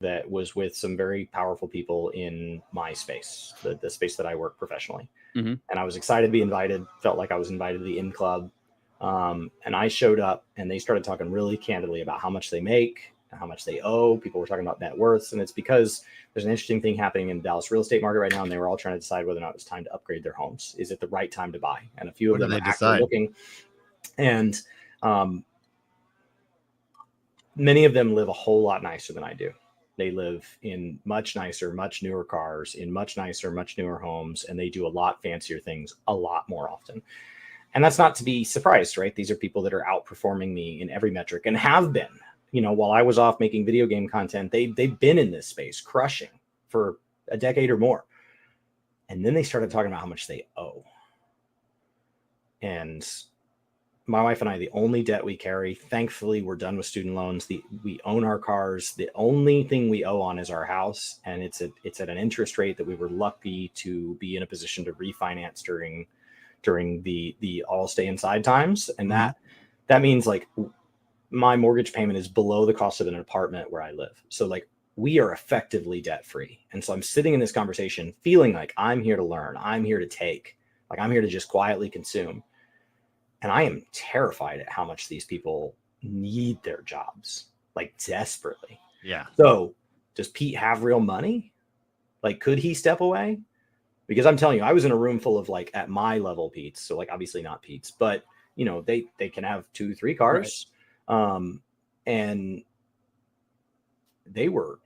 that was with some very powerful people in my space, the space that I work professionally. Mm-hmm. And I was excited to be invited, felt like I was invited to the in club. And I showed up and they started talking really candidly about how much they make and how much they owe. People were talking about net worths. And it's because there's an interesting thing happening in the Dallas real estate market right now. And they were all trying to decide whether or not it was time to upgrade their homes. Is it the right time to buy? And a few of them are actually looking. And many of them live a whole lot nicer than I do. They live in much nicer, much newer cars, in much nicer, much newer homes, and they do a lot fancier things a lot more often. And that's not to be surprised, right? These are people that are outperforming me in every metric and have been. You know, while I was off making video game content, they've been in this space crushing for a decade or more. And then they started talking about how much they owe. And my wife and I, the only debt we carry, thankfully, we're done with student loans. We own our cars. The only thing we owe on is our house. And it's at an interest rate that we were lucky to be in a position to refinance during the all stay inside times. And that means like my mortgage payment is below the cost of an apartment where I live. So like we are effectively debt free. And so I'm sitting in this conversation feeling like I'm here to learn. I'm here to take, like I'm here to just quietly consume. And I am terrified at how much these people need their jobs, like desperately. Yeah. So does Pete have real money? Like, could he step away? Because I'm telling you, I was in a room full of like at my level Pete's. So like, obviously not Pete's, but you know, they can have 2-3 cars. Right. And they were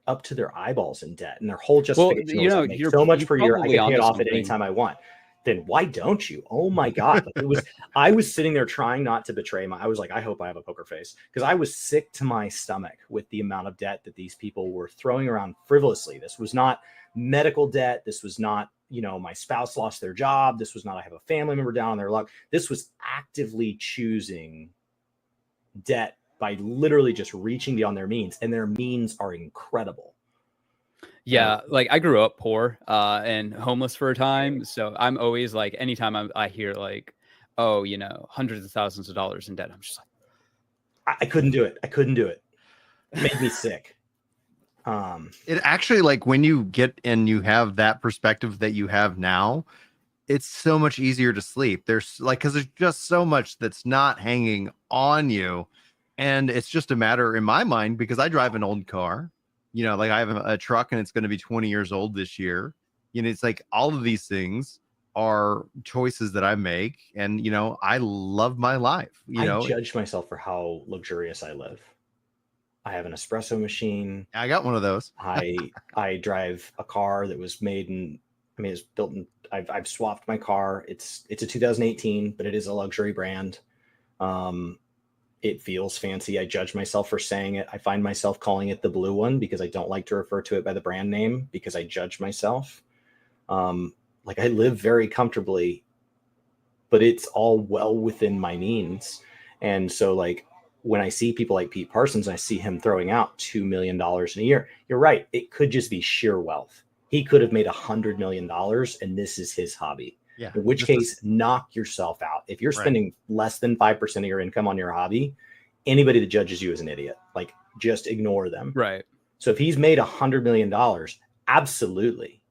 up to their eyeballs in debt, and their whole justification was I make so much per year, I can pay it off at any time I want. Then why don't you? Oh my God. Like I was sitting there trying not to betray I was like, I hope I have a poker face, because I was sick to my stomach with the amount of debt that these people were throwing around frivolously. This was not medical debt. This was not, you know, my spouse lost their job. This was not, I have a family member down on their luck. This was actively choosing debt by literally just reaching beyond their means, and their means are incredible. Yeah, like I grew up poor and homeless for a time. So I'm always like, anytime I hear like, oh, you know, hundreds of thousands of dollars in debt, I'm just like, I couldn't do it. It made me sick. It actually, like when you get and you have that perspective that you have now, it's so much easier to sleep. There's like, because there's just so much that's not hanging on you. And it's just a matter in my mind, because I drive an old car. You know, like I have a truck and it's going to be 20 years old this year. You know, it's like all of these things are choices that I make. And, you know, I love my life. I judge myself for how luxurious I live. I have an espresso machine. I got one of those. I drive a car that was made in, it's built in, I've swapped my car. It's a 2018, but it is a luxury brand. It feels fancy. I judge myself for saying it. I find myself calling it the blue one because I don't like to refer to it by the brand name, because I judge myself. Like I live very comfortably, but it's all well within my means. And so like when I see people like Pete Parsons, I see him throwing out $2 million in a year. You're right. It could just be sheer wealth. He could have made $100 million and this is his hobby. Yeah. In which case, knock yourself out. If you're spending less than 5% of your income on your hobby, anybody that judges you is an idiot. Like, just ignore them. Right. So if he's made $100 million, absolutely.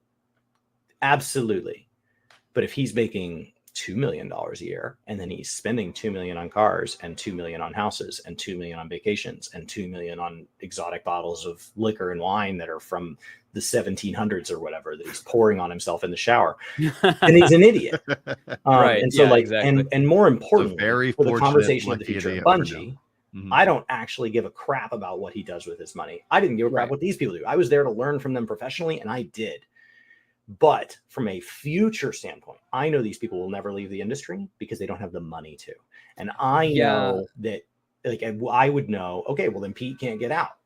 But if he's making $2 million a year, and then he's spending $2 million on cars and $2 million on houses and $2 million on vacations and $2 million on exotic bottles of liquor and wine that are from the 1700s or whatever that he's pouring on himself in the shower, and he's an idiot. Right. And so exactly. and more importantly, for the conversation of the future of Bungie, I don't actually give a crap about what he does with his money. I didn't give a crap what these people do. I was there to learn from them professionally, and I did. But from a future standpoint, I know these people will never leave the industry because they don't have the money to. And I know that, like, I would know, okay, well then Pete can't get out.